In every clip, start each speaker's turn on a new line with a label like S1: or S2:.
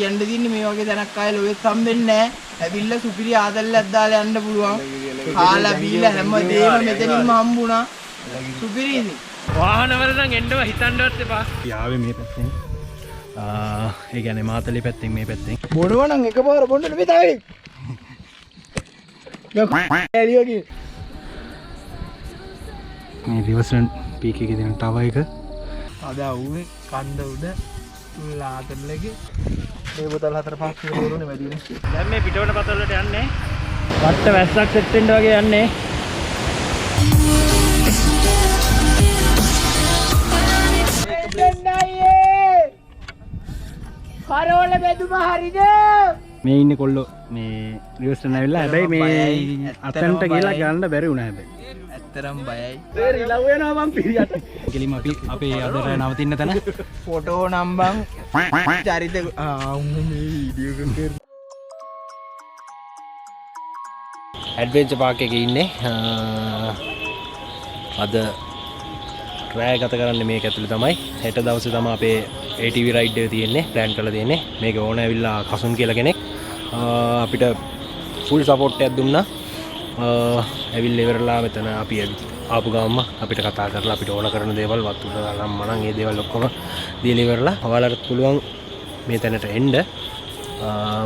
S1: කියන්න තියෙන්නේ මේ වගේ දැනක් ආයේ ලෝකෙ සම්බෙන්නේ නැහැ. ඇවිල්ලා සුපිරි ආදල්ලක් දාලා යන්න පුළුවන්. කාලා බීලා හැමදේම මෙතනින්ම හම්බුණා. සුපිරි ඉතින්.
S2: වාහන වල නම් එන්නව හිතන්නවත් එපා. යාවේ මේ පැත්තෙන්. ඒ කියන්නේ මාතලේ පැත්තෙන් මේ පැත්තෙන්.
S1: බොනවා නම් එකපාර බොන්න නෙමෙයි තාවේ. එළිය වගේ.
S2: මේ රිවර්සන් පීක් එකේ තියෙන ටවර් එක.
S1: අද ආවේ කන්ද උඩ ලාතල්ලගේ මේ බෝතල් 4-5 කිලෝරුනේ වැඩිනේ.
S2: දැන් මේ පිටවන පතල වලට යන්නේ. වට්ට වැස්සක් සෙට් වෙන්න වගේ යන්නේ.
S1: කරවල බෙදුම හරිද?
S2: මේ ඉන්නේ කොල්ලෝ මේ රිවර්සන් ඇවිල්ලා හැබැයි මේ අතන්ට ගිහලා ගන්න බැරි වුණා හැබැයි.
S1: ඇත්තරම් බයයි.
S2: ඒ රිලව් වෙනවා මං පිළියට. ගිලිම අපි අපේ අදට නවතින්න තැන
S1: ෆොටෝ නම්බන් චරිත මේ වීඩියෝ එකෙන්
S2: ඇඩ්වෙන්චර් පාක් එකේ ඉන්නේ. අද රෑ ගත කරන්නේ මේක ඇතුලේ තමයි. හෙට දවසේ තමයි අපේ ATV රයිඩ් එක තියෙන්නේ. ප්ලෑන් කරලා තියෙන්නේ. මේක ඕන ඇවිල්ලා කසුන් කියලා කෙනෙක් අපිට ෆුල් සපෝට් එකක් දුන්නා. ඇවිල්ලා ඉවරලා මෙතන අපි ආපු ගමම අපිට කතා කරලා අපිට ඕන කරන දේවල් වතුර නම් මනම් ඒ දේවල් ඔක්කොම දීලා ඉවරලා ඔයාලට පුළුවන් මේ තැනට එන්න.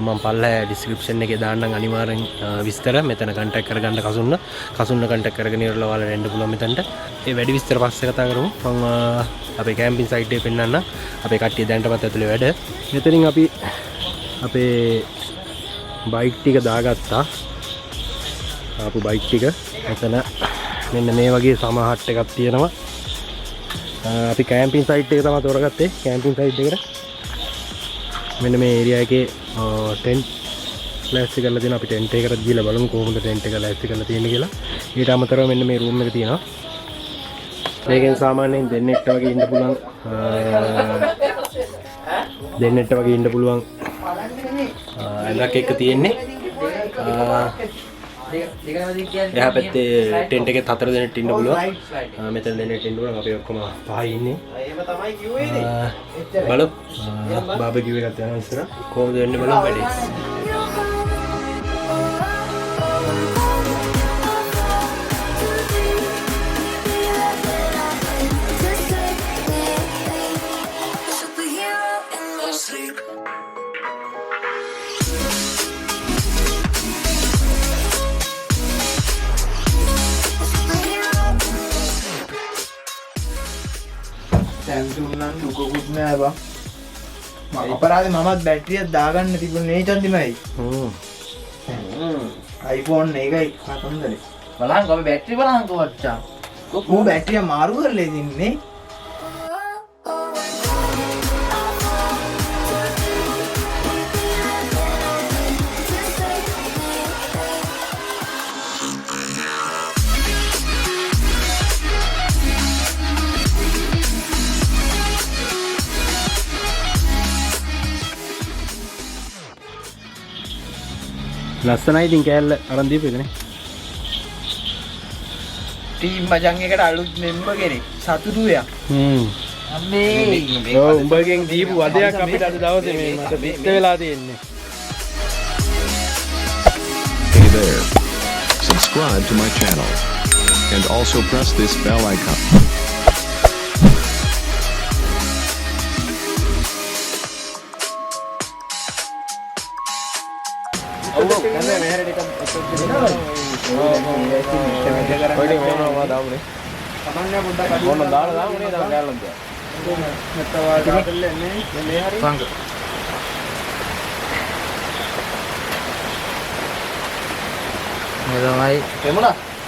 S2: මම පල්ලෑ ඩිස්ක්‍රිප්ෂන් එකේ දාන්නම් අනිවාර්යෙන් විස්තර. මෙතන කන්ටැක්ට් කරගන්න කසුන්න කන්ටැක්ට් කරගෙන ඉවරලා ඔයාලට එන්න පුළුවන් මෙතනට. ඒ වැඩි විස්තර පස්සේ කතා කරමු. මම අපේ කැම්පින් සයිට් එක පෙන්නන්න. අපේ කට්ටිය දැනටමත් ඇතුලේ වැඩ. මෙතනින් අපි අපේ බයික් ටික දාගත්තා. ආපු බයික් ටික මෙතන මෙන්න මේ වගේ සමහට් එකක් තියෙනවා. අපි කැම්පින් සයිට් එක තමයි තෝරගත්තේ. කැම්පින් සයිට් එකට මෙන්න මේ ඒරියා එකේ ටෙන්ට් ලෑස්ති කරලා තියෙනවා. අපි ටෙන්ට් එකකට ගිහලා බලමු කොහොමද ටෙන්ට් එක ලෑස්ති කරලා තියෙන්නේ කියලා. ඊට අමතරව මෙන්න මේ රූම් එක තියෙනවා. මේකෙන් සාමාන්‍යයෙන් දෙන්නෙක්ට වගේ ඉන්න පුළුවන්. දෙන්නෙක්ට වගේ ඉන්න පුළුවන්. ඇඳක් එක තියෙන්නේ. එහා පැත්තේ ටෙන්ට් එකේ 4 දෙනෙක් ඉන්න පුළුවන්. මෙතන දෙනෙක් ඉන්න පුළුවන්. අපි ඔක්කොම පහයි ඉන්නේ. බලමු. බාබකියු එකක් යනවා ඉස්සර. කොහොමද වෙන්නේ බලමු වැඩේ.
S1: සැම්සුන් නම් දුකකුත් නෑ බං. මම අපරාධේ මමත් බැටරියක් දාගන්න තිබුණේ නේ චන්දිමයි. iPhone එකයි කතන්දරේ.
S3: බලන්න ඔබ බැටරි බලන්න කොච්චා.
S1: මම බැටරිය මාරු කරලා ඉන්නේ.
S2: ලස්සනයි ඉතින් කෑල්ල අරන් දීපු එකනේ.
S1: ටීම් මචං එකට අලුත් මෙම්බර් කෙනෙක් සතුටු වෙයක්. අම්මේ
S2: ඔව් උඹගෙන් දීපු වදයක් අපිට අද දවසේ මේ මට පිට වෙලා තියෙන්නේ.
S4: Hey there. Subscribe to my channel and also press this bell icon.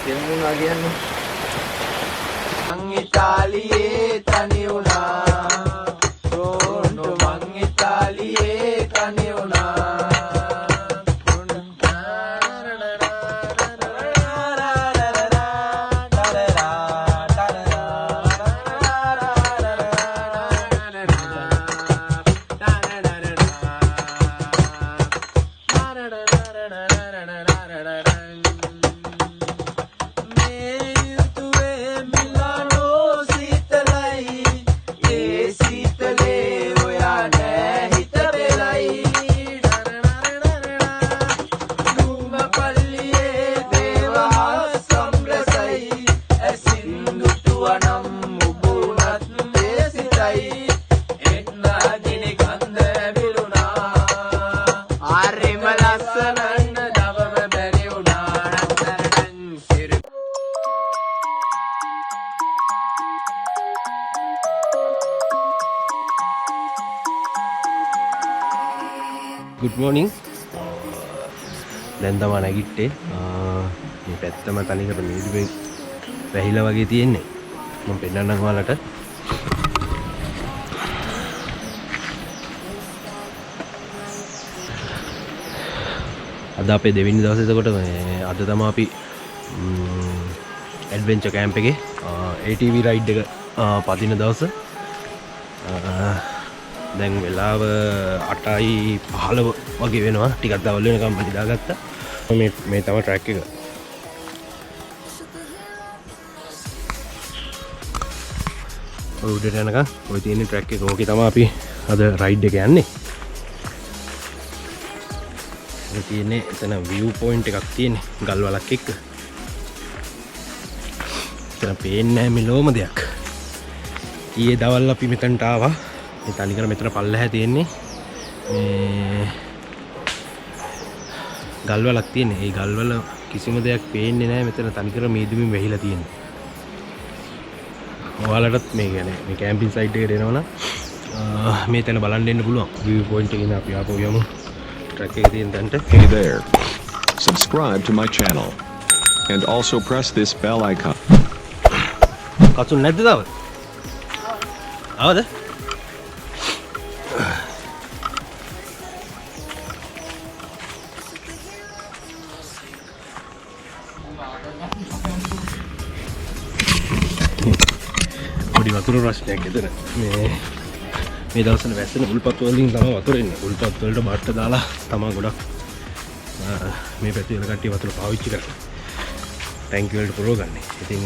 S1: දෙමුණා කියන්නේ මං ඉතාලියේ තනි වුණා රොන්ඩෝ මං ඉතාලියේ තනි වුණා හරිම ලස්සනන්න දවම බැරි උනානන්
S2: Good morning. දැන් තමයි නැගිට්ටේ. මේ පැත්තම තනිකර මේදුවේ වැහිලා වගේ තියෙන්නේ. මම පෙන්නන්නම් ඔයාලට. අද අපේ දෙවෙනි දවසේ එතකොට මේ අද තමයි අපි ඇඩ්වෙන්චර් කැම්ප් එකේ ATV රයිඩ් එක පදින දවස. දැන් වෙලාව 8:15 වගේ වෙනවා. ටිකක් දවල් වෙනකම් මම නිදාගත්තා. මේ තමයි ට්‍රැක් එක. ඔය උඩට යනකම් ඔය තියෙන ට්‍රැක් එක. ඕකේ තමයි අපි අද රයිඩ් එක යන්නේ. ඒ තියෙන්නේ එතන view point එකක් තියෙන්නේ ගල් වලක් එක්ක. එතන පේන්නේ නැහැ මේ ලෝම දෙයක්. ඊයේ දවල් අපි මෙතනට ආවා. මේ තනිකර මෙතන පල්ලෙහා තියෙන්නේ මේ ගල් වලක් තියෙන්නේ. ඒ ගල් වල කිසිම දෙයක් පේන්නේ නැහැ. මෙතන තනිකර මේදුමින් වැහිලා තියෙන්නේ. ඔයාලටත් මේ කියන්නේ මේ කැම්පින් සයිට් එකට එනවනම් මේ තැන බලන්න එන්න පුළුවන්. view point එකකින් අපි ආපහු යමු. ට්‍රැක් එකේ තියෙන තැනට.
S4: Hey there. Subscribe to my channel and also press this bell icon.
S2: Kasun නැද්ද තව? ආවද? පොඩි වතුර ප්‍රශ්නයක් එතන. මේ දවස්වල වැස්සෙන උල්පත් වලින් තමයි වතුර එන්නේ. උල්පත් වලට බට්ට දාලා තමයි ගොඩක් මේ පැත්තේ වෙන කට්ටිය වතුර පාවිච්චි කරන්නේ. ටැංකිය වලට පුරවගන්නේ. ඉතින්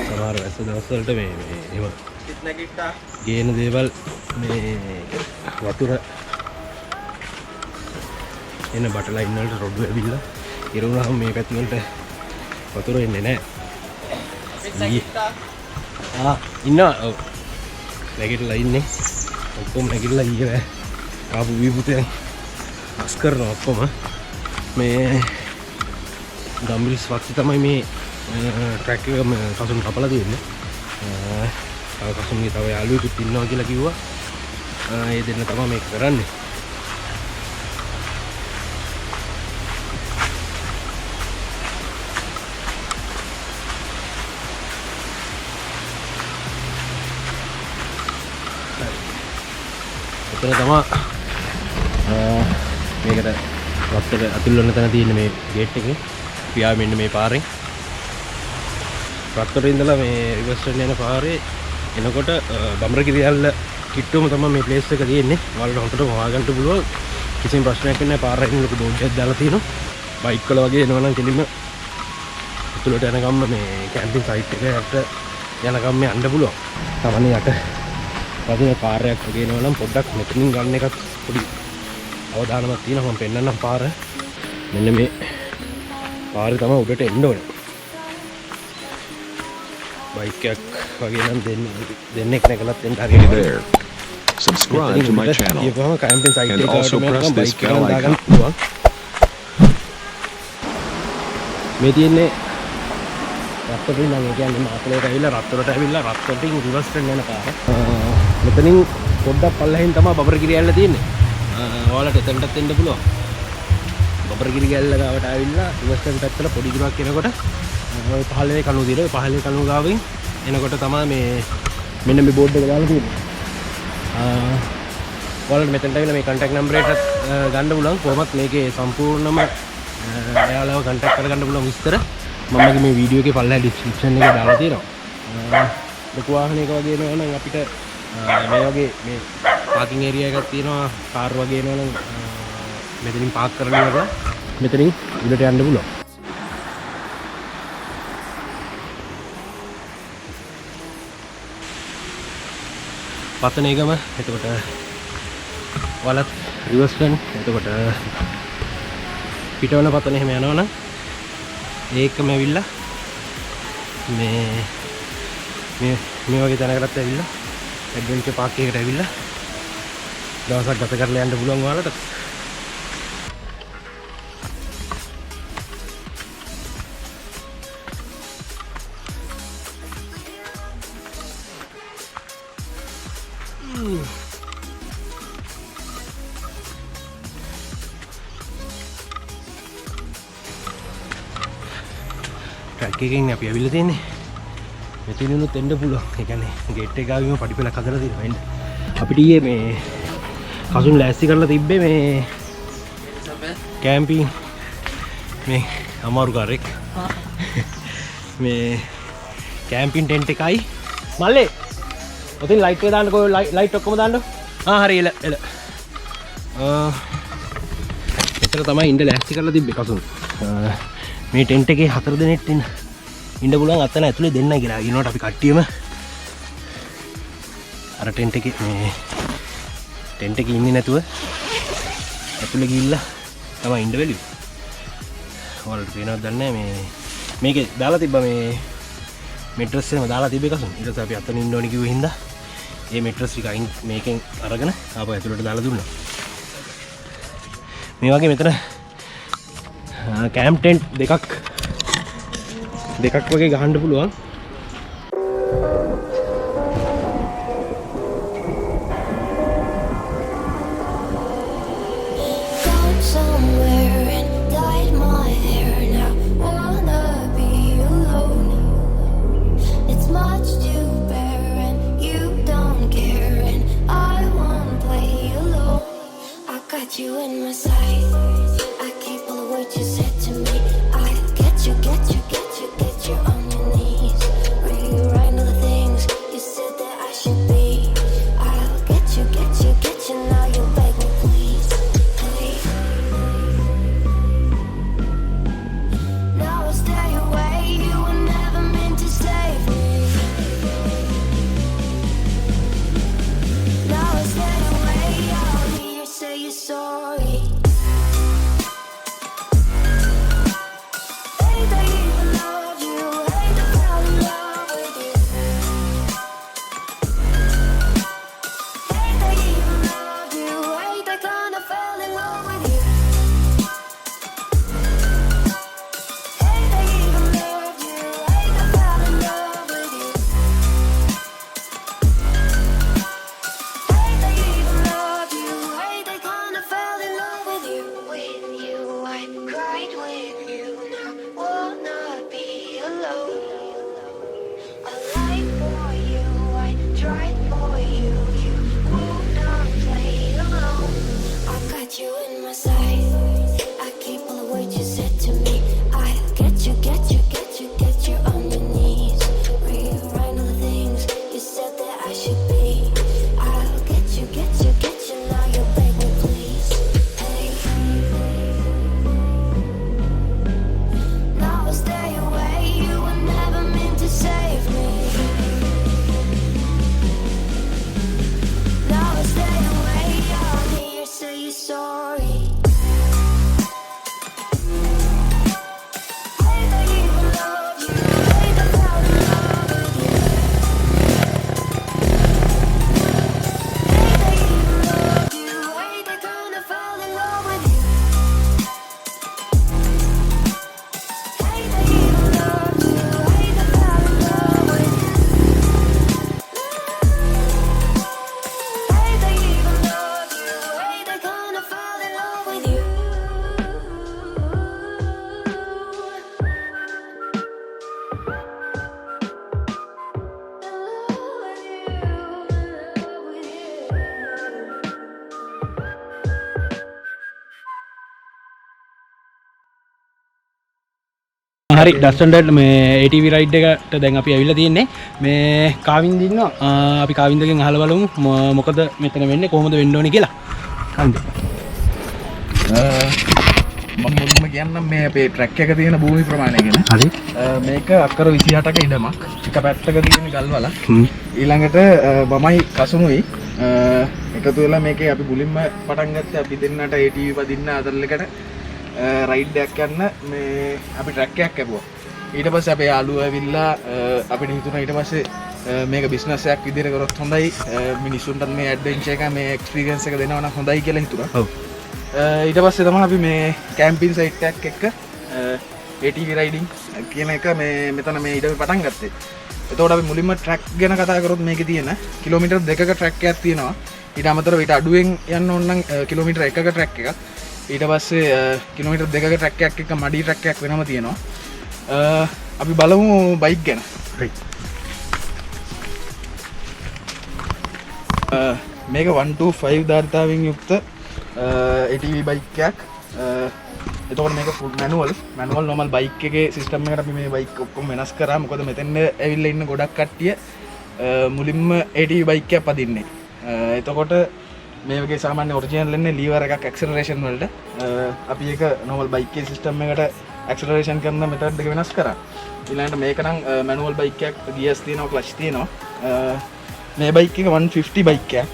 S2: සමහර වැස්ස දවස්වලට මේ එහෙම ගේන දේවල් මේ වතුර එන බට ලයින් වලට රොඩු ඇවිල්ලා ඉරුණාම මේ පැත්ත වලට වතුර එන්නේ නැහැ. ඉන්නවා. ඔව්. නැගිටලා ඉන්නේ. ඔක්කොම නැගිටලා ඊයේ ආපු විපුතෙන් අස් කරනවා ඔක්කොම. මේ ගම්බිස් වක්සි තමයි මේ ට්‍රැක් එක කසුන් කපලා තියෙන්නේ. තව කසුන්ගේ තව යාළුවෙකුත් ඉන්නවා කියලා කිව්වා. ඒ දෙන්න තමයි මේක කරන්නේ. එතන තමයි මේකට රත්තර අතුල් වෙන තැන තියෙන මේ ගේට් එකේ. පියා මෙන්න මේ පාරෙන් රත්තරේ ඉඳලා මේ රිවර්ස් යන පාරේ එනකොට බම්රකිරියල්ල කිට්ටුවම තමයි මේ ප්ලේස් එක තියෙන්නේ. ඔයාලට හොඳට හොයාගන්න පුළුවන්. කිසිම ප්‍රශ්නයක් නැහැ. පාරේ ලොකු බෝඩ් එකක් දාලා තියෙනවා. බයික් වල වගේ එනවා නම් කෙලින්ම අතුලට යනකම් මේ කැම්පින් සයිට් එකට යනකම් මේ යන්න පුළුවන්. තමන්නේ යට වදින කාර්යයක් වගේ එනවා නම් පොඩ්ඩක් මෙතනින් ගන්න එකත් පොඩි අවධානමක් තියෙනවා. මම පෙන්නන්නම් පාර. මෙන්න මේ පාරේ තමයි උඩට එන්න ඕනේ. බයික් එකක් වගේ නම් දෙන්නෙක් නැගලත් එන්න
S4: Hey there. Subscribe to my channel and also press this bell icon.
S2: මේ තියෙන්නේ රත්තරන් නම් ඒ කියන්නේ මාතලේට ඇවිල්ලා රත්තරට ඇවිල්ලා රත්තරටින් රිවර්ස් වෙන්න යන පාර. මෙතනින් පොඩ්ඩක් පල්ලෙහින් තමයි බබරගිරිය ඇල්ල තියෙන්නේ. ඔයාලට එතනටත් එන්න පුළුවන්. බබරගිරිය ඇල්ල ගාවට ඇවිල්ලා රිවර්ස් වෙන පැත්තට පොඩි දුරක් යනකොට ඔය 15 කණුව දිර 15 කණුව ගාවින් එනකොට තමයි මේ මෙන්න මේ බෝඩ් එක දාලා තියෙන්නේ. ඔයාලට මෙතනට ඇවිල්ලා මේ contact number එකට ගන්න පුළුවන්. කොහොමත් මේකේ සම්පූර්ණම එයාලව contact කරගන්න පුළුවන් විස්තර මම මේ වීඩියෝ එකේ පල්ලෙහා description එකේ දාලා තියෙනවා. ලොකු වාහනයක වගේ එනවා නම් අපිට මේ වගේ මේ පාකින් ඒරියා එකක් තියෙනවා. කාර් වගේ එනවා නම් මෙතනින් පාක් කරලා ඉවරලා මෙතනින් උඩට යන්න පුළුවන්. පතන එකම එතකොට වලත් රිවර්ස් වෙන එතකොට පිටවන පතන එහෙම යනවනම් ඒකම ඇවිල්ලා මේ වගේ තැනකටත් ඇවිල්ලා ඇඩ්වෙන්චර් පාක් එකකට ඇවිල්ලා දවසක් ගත කරලා යන්න පුළුවන් ඔයාලට. ට්‍රැක් එකකින් අපි ඇවිල්ලා තියෙන්නේ. මෙතනිනුත් එන්න පුළුවන්. ඒ කියන්නේ ගේට් එක ගාවිම පඩිපෙලක් හදලා තියෙනවා එන්න. අපිට ඊයේ මේ කසුන් ලෑස්ති කරලා තිබ්බේ මේ කැම්පින් මේ අමාරු කාරෙක්. මේ කැම්පින් ටෙන්ට් එකයි මල්ලේ ඔතෙන් ලයිට් එක දාන්නකෝ ලයිට් ඔක්කොම දාන්න. හරි එල. මෙතන තමයි ඉන්න ලෑස්ති කරලා තිබ්බේ කසුන්. මේ ටෙන්ට් එකේ 4 දෙනෙක් ඉන්න පුළුවන් අතන ඇතුලේ දෙන්නයි කියලා. ඊනොට අපි කට්ටියම අර ටෙන්ට් එකේ මේ ටෙන්ට් එකේ ඉන්නේ නැතුව ඇතුලේ ගිහිල්ලා තමයි ඉන්න වෙලියු. ඔයාලට පේනවද දන්නේ නැහැ මේ මේකේ දාලා තිබ්බා මේ මෙට්‍රස් එකම දාලා තිබ්බේ කසුන්. ඊට පස්සේ අපි අතන ඉන්න ඕනි කිව්ව හින්දා මේ මෙට්‍රස් ටික අයින් මේකෙන් අරගෙන ආපහු ඇතුලට දාලා දුන්නා. මේ වගේ මෙතන කැම්ප් ටෙන්ට් දෙකක් වගේ ගහන්න පුළුවන්.
S5: You in my sight, I keep all the words you said to me. I get you on your knees. Rewrite all the things you said that I should be. I'll get you, now you beg me please. Hey. Now I stay away, you were never meant to save me. Now I stay away, I'll hear you say you're sorry. Hate I even loved you, hate I fell in love with you. Hate I even loved you, hate I kinda fell in love with you. Hate I even loved you, hate I fell in love with you. Hate I even loved you, hate I kinda fell in love with you. With you, I cried with you. Now will not be alone. I lied for you, I tried for you. You would not play alone. I got you in my sight. I keep all the words you said to me. I get you on your knees. Rewrite all the things you said that I should be. I'll get you, now you beg me please. Hey. Now I stay away, you were never meant to save me. Now I stay away, I'll hear you say you're sorry. Hate I even loved you, hate I fell in love with you. Hate I even loved you, hate I kinda fell in love with you. Hate I even loved you, hate I fell in love with you. Hate I even loved you, hate I kinda fell in love with you.
S2: හරි ඩස්ටන්ඩඩ් මේ ATV ride එකට දැන් අපි ඇවිල්ලා තියෙන්නේ. මේ කාවින්ද ඉන්නවා. අපි කාවින්දගෙන් අහලා බලමු මොකද මෙතන වෙන්නේ කොහොමද වෙන්න ඕනේ කියලා. කන්ද.
S6: මම මුලින්ම කියන්නම් මේ අපේ ට්‍රැක් එක තියෙන භූමි ප්‍රමාණය ගැන.
S2: හරි.
S6: මේක අක්කර 28ක ඉඩමක්. එක පැත්තක තියෙන ගල්වල. ඊළඟට මමයි කසුනුයි එකතු වෙලා මේකේ අපි මුලින්ම පටන් ගත්තේ අපි දෙන්නට ATV පදින්න අතරලකට රයිඩ් එකක් යන්න මේ අපි ට්‍රැක් එකක් කැපුවා. ඊට පස්සේ අපේ යාළුවෝ ඇවිල්ලා අපිට හිතුණා ඊට පස්සේ මේක බිස්නස් එකක් විදිහට කරොත් හොඳයි. මිනිස්සුන්ට මේ ඇඩ්වෙන්චර් එක මේ එක්ස්පීරියන්ස් එක දෙනවා නම් හොඳයි කියලා හිතුණා. ඔව්. ඊට පස්සේ තමයි අපි මේ කැම්පින් සයිට් එකක් එක්ක ATV රයිඩින් කියන එක මේ මෙතන මේ ඉඩම පටන් ගත්තේ. එතකොට අපි මුලින්ම ට්‍රැක් ගැන කතා කරොත් මේකේ තියෙන කිලෝමීටර් 2ක ට්‍රැක් එකක් තියෙනවා. ඊට අමතරව ඊට අඩුවෙන් යන්න ඕන නම් කිලෝමීටර් 1ක ට්‍රැක් එකක්. ඊට පස්සේ කිලෝමීටර් 2ක ට්‍රැක් එකක් එක්ක මඩි ට්‍රැක් එකක් වෙනම තියෙනවා. අපි බලමු බයික් ගැන. මේක 125 ධාරිතාවෙන් යුක්ත ATV බයික් එකක්. එතකොට මේක ෆුල් මැනුවල් normal බයික් එකේ සිස්ටම් එකට අපි මේ බයික් ඔක්කොම වෙනස් කරා. මොකද මෙතෙන් ඇවිල්ලා ඉන්න ගොඩක් කට්ටිය මුලින්ම ATV බයික් එකක් පදින්නේ. එතකොට මේ වගේ සාමාන්‍ය ඔරිජිනල් එන්නේ ලීවර් එකක් ඇක්සලරේෂන් වලට. අපි ඒක normal බයික් එකේ සිස්ටම් එකට ඇක්සලරේෂන් කරන මෙතඩ් එක වෙනස් කරා. ඊළඟට මේක නම් මැනුවල් බයික් එකක්, ගියර්ස් තියෙනවා, ක්ලච් තියෙනවා. මේ බයික් එක 150 බයික් එකක්.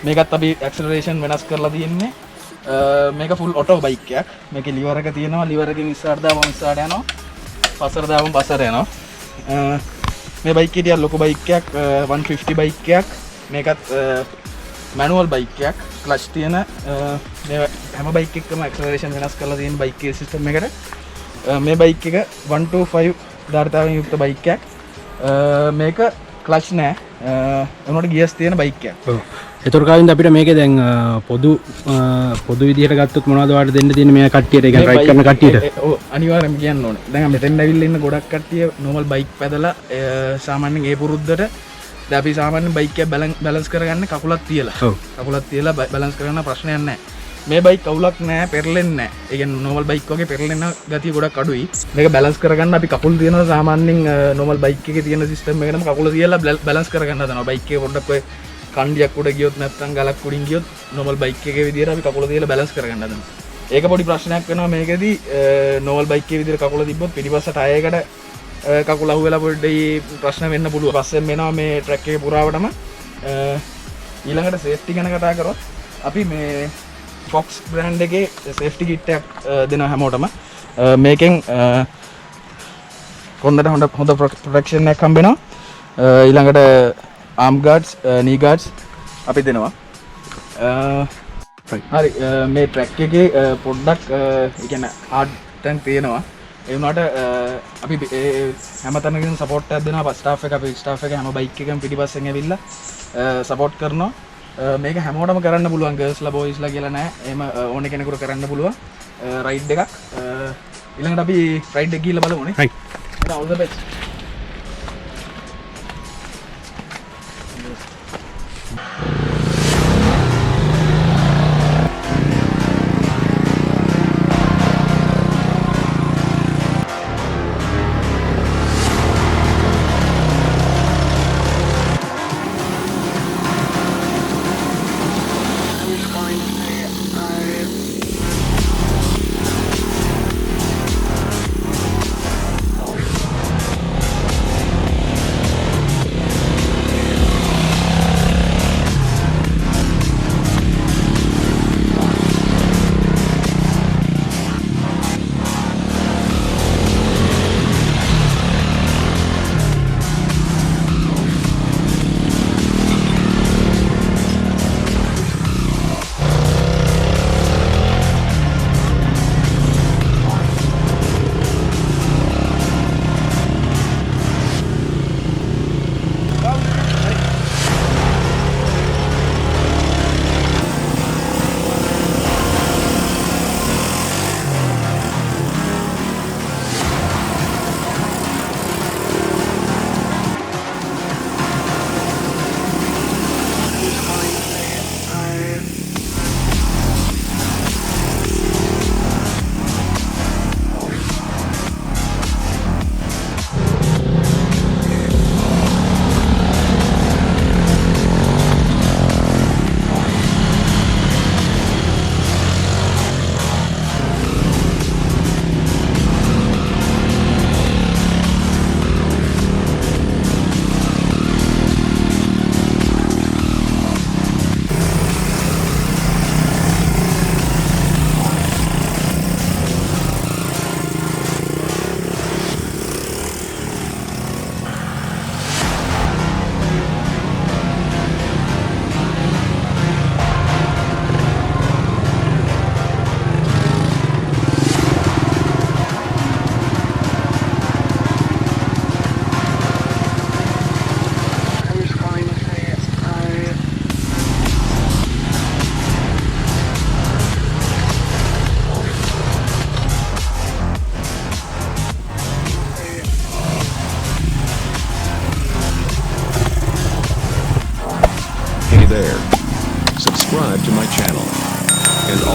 S6: මේකත් අපි ඇක්සලරේෂන් වෙනස් කරලා තියෙන්නේ. මේක ෆුල් ඔටෝ බයික් එකක්. මේකේ ලිවර් එක තියෙනවා. ලිවර් එකෙන් ඉස්සරහට දාපුවම ඉස්සරහට යනවා. පස්සට දාපුවම පස්සට යනවා. මේ බයික් එක ටිකක් ලොකු බයික් එකක්. 150 බයික් එකක්. මේකත් මැනුවල් බයික් එකක්. ක්ලච් තියෙන මේ හැම බයික් එකකම ඇක්සලරේෂන් වෙනස් කරලා තියෙන බයික් එකේ සිස්ටම් එකට. මේ බයික් එක 125 ධාරිතාවෙන් යුක්ත බයික් එකක්. මේක ක්ලච් නෑ. ඒනොට ගියර්ස් තියෙන බයික් එකක්.
S2: ඔව්. ඒතර කාලින්ද අපිට මේකේ දැන් පොදු විදිහට ගත්තොත් මොනවද ඔයාලට දෙන්න තියෙන්නේ මේ කට්ටියට, ඒ කියන්නේ රයිඩ් කරන කට්ටියට?
S6: ඔව් අනිවාර්යයෙන්ම කියන්න ඕනේ. දැන් මෙතෙන් ඇවිල්ලා ඉන්න ගොඩක් කට්ටිය normal බයික් පැදලා සාමාන්‍යයෙන් ඒ පුරුද්දට දැන් අපි සාමාන්‍යයෙන් බයික් එක බැලන්ස් කරගන්නේ කකුලක් තියලා.
S2: ඔව්.
S6: කකුලක් තියලා බැලන්ස් කරගන්න ප්‍රශ්නයක් නැහැ. මේ බයික් කවුලක් නැහැ, පෙරලෙන්නේ නැහැ. ඒ කියන්නේ normal බයික් වගේ පෙරලෙන ගතිය ගොඩක් අඩුයි. මේක බැලන්ස් කරගන්න අපි කකුල් තියනවා සාමාන්‍යයෙන් normal බයික් එකේ තියෙන සිස්ටම් එකකටම කකුල තියලා බැලන්ස් කරගන්න හදනවා. බයික් එකේ පොඩ්ඩක් ඔය කණ්ඩියක් උඩ ගියොත් නැත්නම් ගලක් උඩින් ගියොත් normal බයික් එකේ විදියට අපි කකුල තියලා බැලන්ස් කරගන්න හදනවා. ඒක පොඩි ප්‍රශ්නයක් වෙනවා මේකෙදි. normal බයික් එකේ විදියට කකුල තිබ්බොත් පිටිපස්ස ටයර් එකට කකුල අහුවෙලා පොඩ්ඩයි ප්‍රශ්න වෙන්න පුළුවන්. පස්සෙන් එනවා මේ ට්‍රැක් එකේ පුරාවටම. ඊළඟට සේෆ්ටි ගැන කතා කරොත් අපි මේ Fox බ්‍රෑන්ඩ් එකේ සේෆ්ටි කිට් එකක් දෙනවා හැමෝටම. මේකෙන් කොන්දට හොඳ ප්‍රොටෙක්ෂන් එකක් හම්බ වෙනවා. ඊළඟට ආම් ගාඩ්ස්, නී ගාඩ්ස් අපි දෙනවා. හරි මේ ට්‍රැක් එකේ පොඩ්ඩක් ඒ කියන්නේ හાર્ඩ් තැන් තියෙනවා. ඒ වුණාට අපි හැමතැනකින් සපෝට් එකක් දෙනවා. ස්ටාෆ් එක අපි ස්ටාෆ් එක හැම බයික් එකකම පිටිපස්සෙන් ඇවිල්ලා සපෝට් කරනවා. මේක හැමෝටම කරන්න පුළුවන්, ගර්ල්ස්ලා බොයිස්ලා කියලා නෑ. එහෙම ඕන කෙනෙකුට කරන්න පුළුවන් රයිඩ් එකක්. ඊළඟට අපි රයිඩ් එක ගිහලා බලමුනේ.
S2: right.
S6: all the best.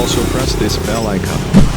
S4: also press this bell icon.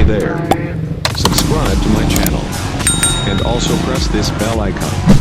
S4: there. Subscribe to my channel. And also press this bell icon.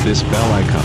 S4: this bell icon.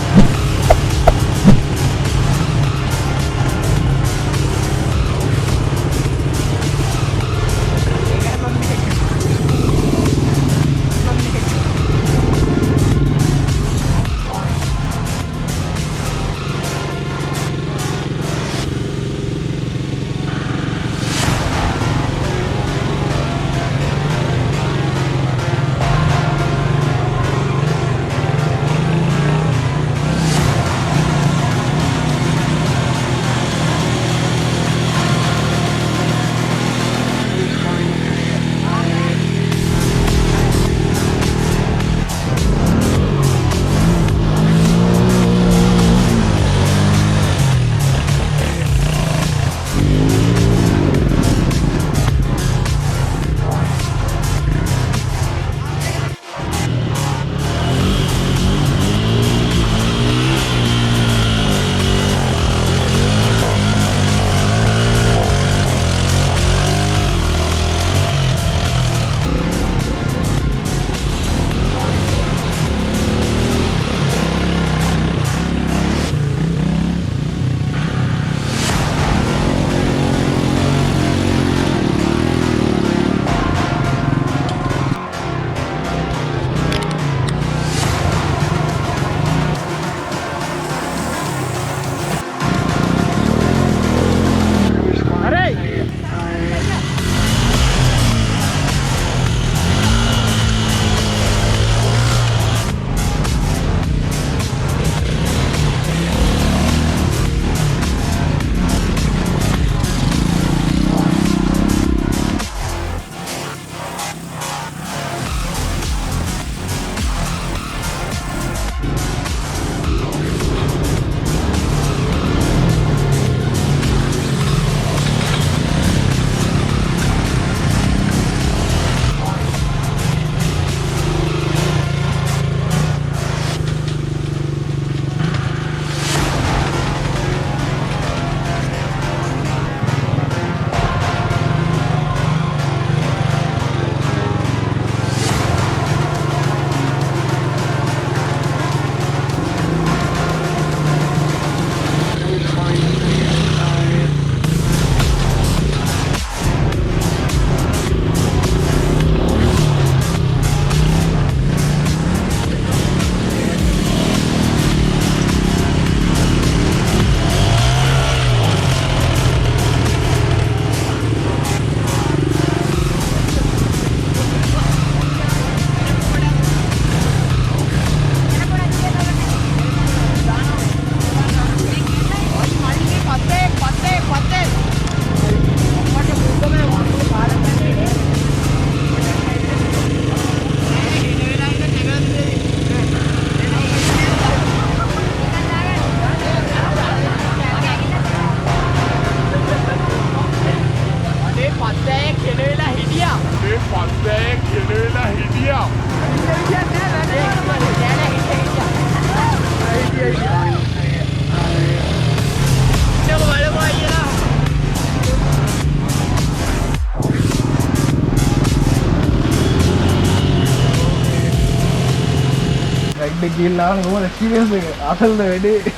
S6: ගිහිල්ලා මොකද එක්ස්පීරියන්ස් එක අතල්ද වැඩේ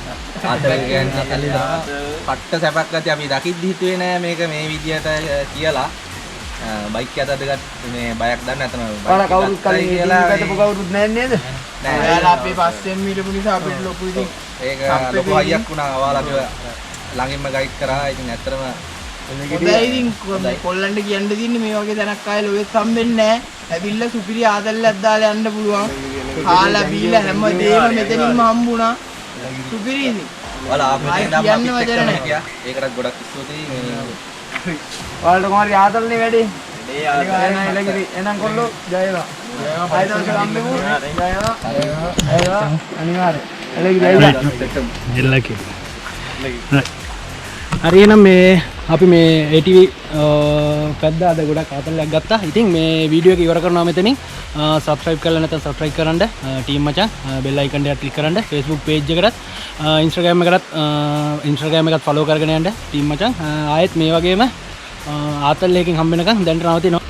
S3: ආතල් කියන්නේ පට්ට සැපක් ඇති අපි දකිද්දි හිතුවේ නෑ මේක මේ විදියට කියලා බයික් එක අතට මේ බයක් දන්නේ නැතන
S1: ඔයාලා කවුරුත් කලින් කියලා වැටපු කවුරුත් නැහැ නේද
S3: නෑ
S1: ඔයාලා අපි පස්සෙන් මිලපු නිසා අපිට ලොකු ඉතින්
S3: ඒක ලොකු හයියක් වුණා ඔයාලා අපිව ළඟින්ම ගයිඩ් කරා ඉතින් ඇත්තටම
S1: හොඳයි ඉතින් කොල්ලන්ට කියන්න තියෙන්නේ මේ වගේ තැනක් ආයේ ලොවෙත් හම්බෙන්නේ නැහැ. ඇවිල්ලා සුපිරි ආදල්ලක් දාලා යන්න පුළුවන්. කාලා බීලා හැමදේම මෙතනින්ම හම්බුණා. සුපිරි ඉතින්.
S3: ඔයාලා ආපෙන් දැම්ම අපිත් එක්කම හිටියා. ඒකටත් ගොඩක් ස්තුතියි.
S1: ඔයාලට කොහොමද ආදල්නේ වැඩේ? එනම් කොල්ලෝ ජය වේවා. ආයෙත් හම්බෙමු. ජය වේවා. අනිවාර්යෙන්.
S2: හරිනම් මේ අපි මේ ATV පැද්ද අද ගොඩක් ආතල්ලයක් ගත්තා. ඉතින් මේ වීඩියෝ එක ඉවර කරනවා මෙතනින්. subscribe කරලා නැත්නම් subscribe කරන්න. ටීම් මචං bell icon එක click කරන්න. Facebook page එකටත් Instagram එකත් follow කරගෙන යන්න. ටීම් මචං ආයෙත් මේ වගේම ආතල්ලයකින් හම්බ වෙනකන් දැන් නවතිනවා.